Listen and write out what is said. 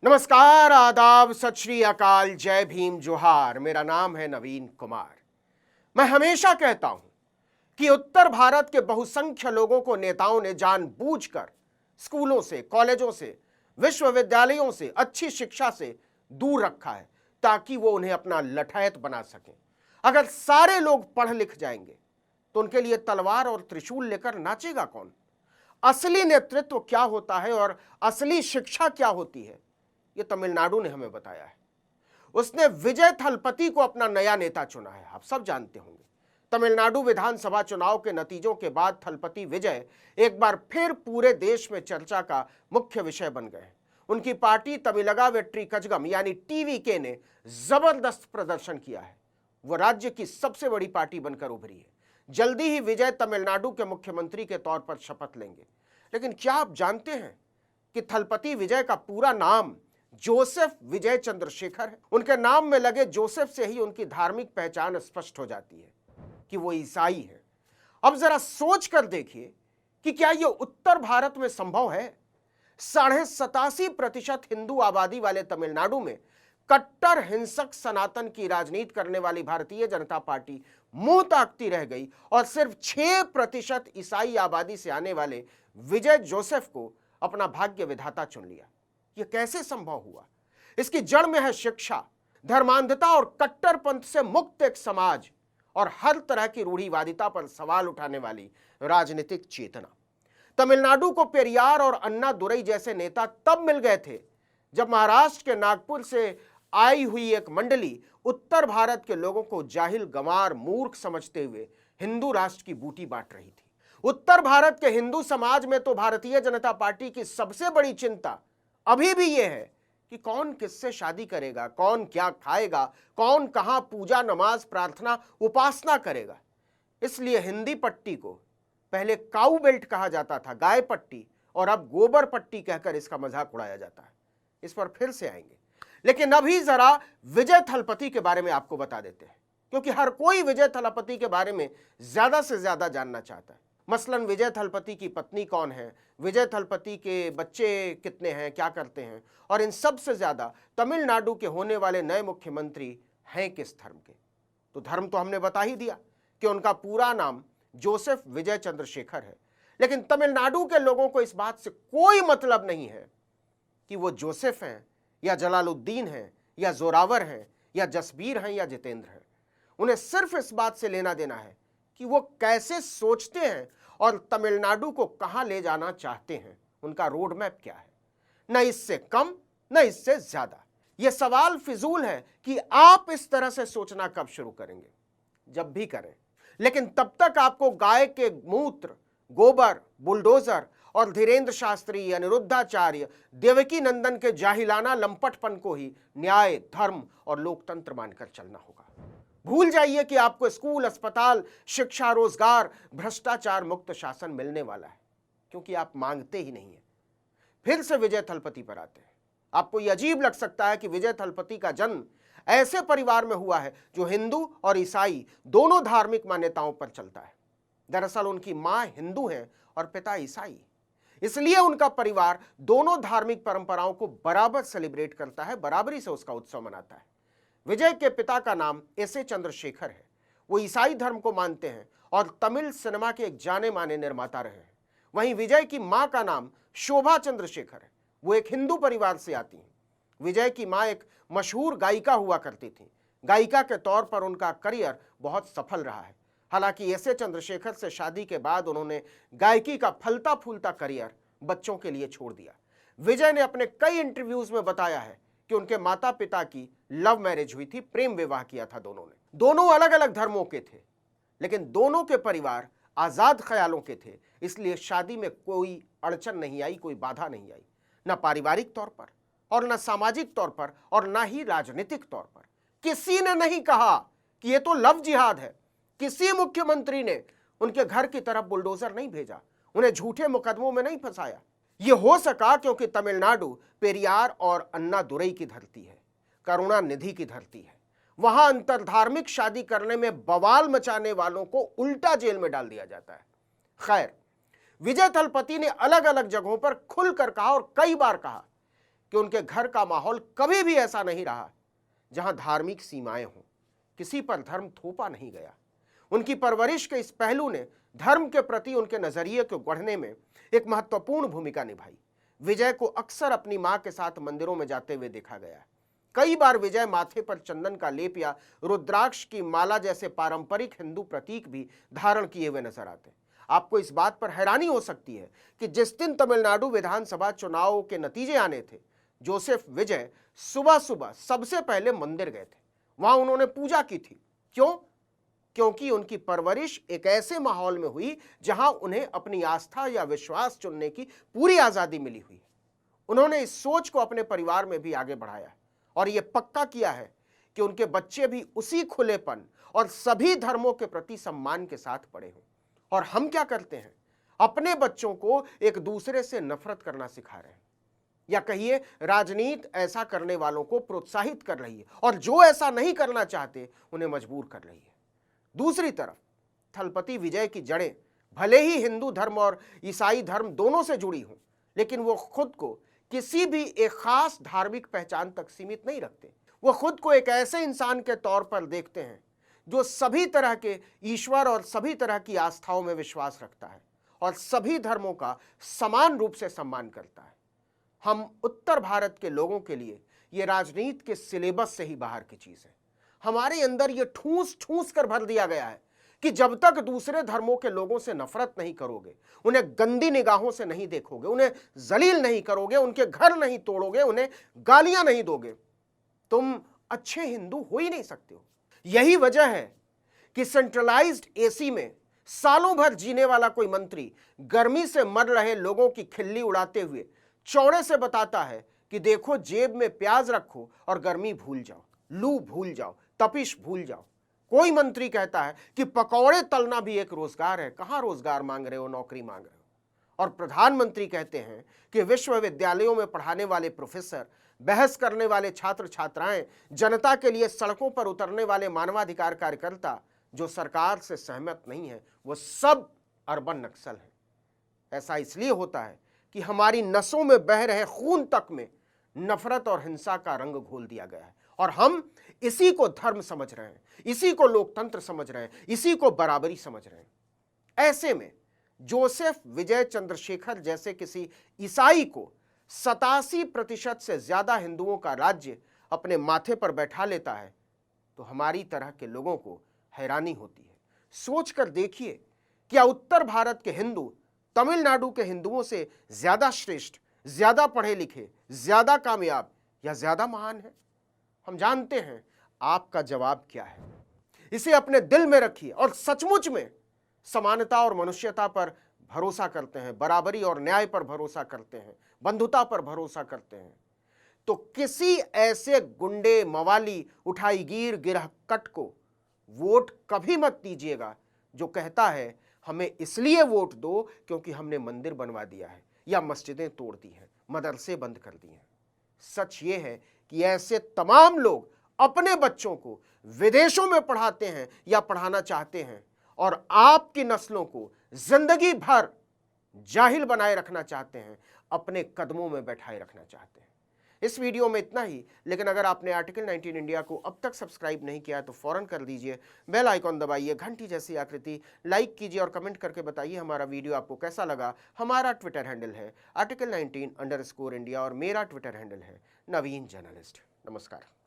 नमस्कार, आदाब, सत श्री अकाल, जय भीम, जोहार। मेरा नाम है नवीन कुमार। मैं हमेशा कहता हूं कि उत्तर भारत के बहुसंख्य लोगों को नेताओं ने जानबूझकर स्कूलों से, कॉलेजों से, विश्वविद्यालयों से, अच्छी शिक्षा से दूर रखा है ताकि वो उन्हें अपना लठैत बना सकें। अगर सारे लोग पढ़ लिख जाएंगे तो उनके लिए तलवार और त्रिशूल लेकर नाचेगा कौन? असली नेतृत्व क्या होता है और असली शिक्षा क्या होती है, ये तमिलनाडु ने हमें बताया है। उसने विजय थलपति को अपना नया नेता चुना है। आप सब जानते होंगे, तमिलनाडु विधानसभा चुनाव के नतीजों के बाद थलपति विजय एक बार फिर पूरे देश में चर्चा का मुख्य विषय बन गए। उनकी पार्टी तमिलगा वेट्री कजगम यानी टीवीके ने जबरदस्त प्रदर्शन किया है। वो राज्य की सबसे बड़ी पार्टी बनकर उभरी है। जल्दी ही विजय तमिलनाडु के मुख्यमंत्री के तौर पर शपथ लेंगे। लेकिन क्या आप जानते हैं कि थलपति विजय का पूरा नाम जोसेफ विजय चंद्रशेखर है? उनके नाम में लगे जोसेफ से ही उनकी धार्मिक पहचान स्पष्ट हो जाती है कि वो ईसाई है। अब जरा सोच कर देखिए कि क्या यह उत्तर भारत में संभव है? 87.5% हिंदू आबादी वाले तमिलनाडु में कट्टर हिंसक सनातन की राजनीति करने वाली भारतीय जनता पार्टी मुंह ताकती रह गई और सिर्फ 6% ईसाई आबादी से आने वाले विजय जोसेफ को अपना भाग्य विधाता चुन लिया। यह कैसे संभव हुआ? इसकी जड़ में है शिक्षा, धर्मांधता और कट्टरपंथ से मुक्त एक समाज और हर तरह की रूढ़िवादिता पर सवाल उठाने वाली राजनीतिक चेतना। तमिलनाडु को पेरियार और अन्ना दुरई जैसे नेता तब मिल गए थे जब महाराष्ट्र के नागपुर से आई हुई एक मंडली उत्तर भारत के लोगों को जाहिल, गंवार, मूर्ख समझते हुए हिंदू राष्ट्र की बूटी बांट रही थी। उत्तर भारत के हिंदू समाज में तो भारतीय जनता पार्टी की सबसे बड़ी चिंता अभी भी यह है कि कौन किससे शादी करेगा, कौन क्या खाएगा, कौन कहां पूजा, नमाज, प्रार्थना, उपासना करेगा। इसलिए हिंदी पट्टी को पहले काऊ बेल्ट कहा जाता था, गाय पट्टी, और अब गोबर पट्टी कहकर इसका मजाक उड़ाया जाता है। इस पर फिर से आएंगे, लेकिन अभी जरा विजय थलपति के बारे में आपको बता देते हैं, क्योंकि हर कोई विजय थलपति के बारे में ज्यादा से ज्यादा जानना चाहता है। मसलन विजय थलपति की पत्नी कौन है, विजय थलपति के बच्चे कितने हैं, क्या करते हैं, और इन सब से ज्यादा तमिलनाडु के होने वाले नए मुख्यमंत्री हैं किस धर्म के। तो धर्म तो हमने बता ही दिया कि उनका पूरा नाम जोसेफ विजय चंद्रशेखर है। लेकिन तमिलनाडु के लोगों को इस बात से कोई मतलब नहीं है कि वो जोसेफ हैं या जलालुद्दीन हैं या जोरावर हैं या जसबीर हैं या जितेंद्र हैं। उन्हें सिर्फ इस बात से लेना देना है कि वो कैसे सोचते हैं और तमिलनाडु को कहां ले जाना चाहते हैं। उनका रोड मैप क्या है? न इससे कम न इससे ज्यादा। यह सवाल फिजूल है कि आप इस तरह से सोचना कब शुरू करेंगे? जब भी करें, लेकिन तब तक आपको गाय के मूत्र, गोबर, बुलडोजर और धीरेन्द्र शास्त्री, अनिरुद्धाचार्य, देवकी नंदन के जाहिलाना लंपटपन को ही न्याय, धर्म और लोकतंत्र मानकर चलना होगा। भूल जाइए कि आपको स्कूल, अस्पताल, शिक्षा, रोजगार, भ्रष्टाचार मुक्त शासन मिलने वाला है, क्योंकि आप मांगते ही नहीं है। फिर से विजय थलपति पर आते हैं। आपको यह अजीब लग सकता है कि विजय थलपति का जन्म ऐसे परिवार में हुआ है जो हिंदू और ईसाई दोनों धार्मिक मान्यताओं पर चलता है। दरअसल उनकी मां हिंदू है और पिता ईसाई, इसलिए उनका परिवार दोनों धार्मिक परंपराओं को बराबर सेलिब्रेट करता है, बराबरी से उसका उत्सव मनाता है। विजय के पिता का नाम एस.ए. चंद्रशेखर है। वो ईसाई धर्म को मानते हैं और तमिल सिनेमा के एक जाने माने निर्माता रहे हैं। वहीं विजय की मां का नाम शोभा चंद्रशेखर है। वो एक हिंदू परिवार से आती हैं। विजय की मां एक मशहूर गायिका हुआ करती थी। गायिका के तौर पर उनका करियर बहुत सफल रहा है। हालांकि एस.ए. चंद्रशेखर से शादी के बाद उन्होंने गायकी का फलता फूलता करियर बच्चों के लिए छोड़ दिया। विजय ने अपने कई इंटरव्यूज में बताया है कि उनके माता पिता की लव मैरिज हुई थी, प्रेम विवाह किया था दोनों ने। दोनों अलग अलग धर्मों के थे, लेकिन दोनों के परिवार आजाद ख्यालों के थे, इसलिए शादी में कोई अड़चन नहीं आई, कोई बाधा नहीं आई, न पारिवारिक तौर पर और न सामाजिक तौर पर और न ही राजनीतिक तौर पर। किसी ने नहीं कहा कि यह तो लव जिहाद है। किसी मुख्यमंत्री ने उनके घर की तरफ बुलडोजर नहीं भेजा, उन्हें झूठे मुकदमों में नहीं फंसाया। यह हो सका क्योंकि तमिलनाडु पेरियार और अन्ना दुरई की धरती है, करुणानिधि की धरती है। वहां अंतरधार्मिक शादी करने में बवाल मचाने वालों को उल्टा जेल में डाल दिया जाता है। खैर, विजय थलपति ने अलग अलग जगहों पर खुलकर कहा और कई बार कहा कि उनके घर का माहौल कभी भी ऐसा नहीं रहा जहां धार्मिक सीमाएं हों, किसी पर धर्म थोपा नहीं गया। उनकी परवरिश के इस पहलू ने धर्म के प्रति उनके नजरिए को गढ़ने में एक महत्वपूर्ण भूमिका निभाई। विजय को अक्सर अपनी मां के साथ मंदिरों में जाते हुए देखा गया है। कई बार विजय माथे पर चंदन का लेप या रुद्राक्ष की माला जैसे पारंपरिक हिंदू प्रतीक भी धारण किए हुए नजर आते हैं। आपको इस बात पर हैरानी हो सकती है कि जिस दिन तमिलनाडु विधानसभा चुनाव के नतीजे आने थे, जोसेफ विजय सुबह सुबह सबसे पहले मंदिर गए थे। वहां उन्होंने पूजा की थी। क्यों? क्योंकि उनकी परवरिश एक ऐसे माहौल में हुई जहां उन्हें अपनी आस्था या विश्वास चुनने की पूरी आजादी मिली हुई है। उन्होंने इस सोच को अपने परिवार में भी आगे बढ़ाया और यह पक्का किया है कि उनके बच्चे भी उसी खुलेपन और सभी धर्मों के प्रति सम्मान के साथ बड़े हों। और हम क्या करते हैं? अपने बच्चों को एक दूसरे से नफरत करना सिखा रहे हैं, या कहिए राजनीति ऐसा करने वालों को प्रोत्साहित कर रही है और जो ऐसा नहीं करना चाहते उन्हें मजबूर कर रही है। दूसरी तरफ थलपति विजय की जड़ें भले ही हिंदू धर्म और ईसाई धर्म दोनों से जुड़ी हों, लेकिन वो खुद को किसी भी एक खास धार्मिक पहचान तक सीमित नहीं रखते। वो खुद को एक ऐसे इंसान के तौर पर देखते हैं जो सभी तरह के ईश्वर और सभी तरह की आस्थाओं में विश्वास रखता है और सभी धर्मों का समान रूप से सम्मान करता है। हम उत्तर भारत के लोगों के लिए ये राजनीति के सिलेबस से ही बाहर की चीज है। हमारे अंदर ये ठूस ठूस कर भर दिया गया है कि जब तक दूसरे धर्मों के लोगों से नफरत नहीं करोगे, उन्हें गंदी निगाहों से नहीं देखोगे, उन्हें जलील नहीं करोगे, उनके घर नहीं तोड़ोगे, उन्हें गालियां नहीं दोगे, तुम अच्छे हिंदू हो ही नहीं सकते हो। यही वजह है कि सेंट्रलाइज्ड एसी में सालों भर जीने वाला कोई मंत्री गर्मी से मर रहे लोगों की खिल्ली उड़ाते हुए चौड़े से बताता है कि देखो, जेब में प्याज रखो और गर्मी भूल जाओ, लू भूल जाओ, तपिश भूल जाओ। कोई मंत्री कहता है कि पकौड़े तलना भी एक रोजगार है। कहां रोजगार मांग रहे हो, नौकरी मांग रहे हो। और प्रधानमंत्री कहते हैं कि विश्वविद्यालयों में पढ़ाने वाले प्रोफेसर, बहस करने वाले छात्र छात्राएं, जनता के लिए सड़कों पर उतरने वाले मानवाधिकार कार्यकर्ता जो सरकार से सहमत नहीं है, वो सब अर्बन नक्सल हैं। ऐसा इसलिए होता है कि हमारी नसों में बह रहे खून तक में नफरत और हिंसा का रंग घोल दिया गया है और हम इसी को धर्म समझ रहे हैं, इसी को लोकतंत्र समझ रहे हैं, इसी को बराबरी समझ रहे हैं। ऐसे में जोसेफ विजय चंद्रशेखर जैसे किसी ईसाई को 87% से ज्यादा हिंदुओं का राज्य अपने माथे पर बैठा लेता है तो हमारी तरह के लोगों को हैरानी होती है। सोचकर देखिए, क्या उत्तर भारत के हिंदू तमिलनाडु के हिंदुओं से ज्यादा श्रेष्ठ, ज्यादा पढ़े लिखे, ज्यादा कामयाब या ज्यादा महान है? हम जानते हैं आपका जवाब क्या है। इसे अपने दिल में रखिए और सचमुच में समानता और मनुष्यता पर भरोसा करते हैं, बराबरी और न्याय पर भरोसा करते हैं, बंधुता पर भरोसा करते हैं, तो किसी ऐसे गुंडे, मवाली, उठाईगीर, गिरहकट को वोट कभी मत दीजिएगा जो कहता है हमें इसलिए वोट दो क्योंकि हमने मंदिर बनवा दिया है या मस्जिदें तोड़ दी हैं, मदरसे बंद कर दिए हैं। सच ये है कि ऐसे तमाम लोग अपने बच्चों को विदेशों में पढ़ाते हैं या पढ़ाना चाहते हैं और आपकी नस्लों को जिंदगी भर जाहिल बनाए रखना चाहते हैं, अपने कदमों में बैठाए रखना चाहते हैं। इस वीडियो में इतना ही, लेकिन अगर आपने आर्टिकल 19 इंडिया को अब तक सब्सक्राइब नहीं किया तो फौरन कर दीजिए, बेल आइकॉन दबाइए, घंटी जैसी आकृति, लाइक कीजिए और कमेंट करके बताइए हमारा वीडियो आपको कैसा लगा। हमारा ट्विटर हैंडल है article19_India और मेरा ट्विटर हैंडल है नवीन जर्नलिस्ट। नमस्कार।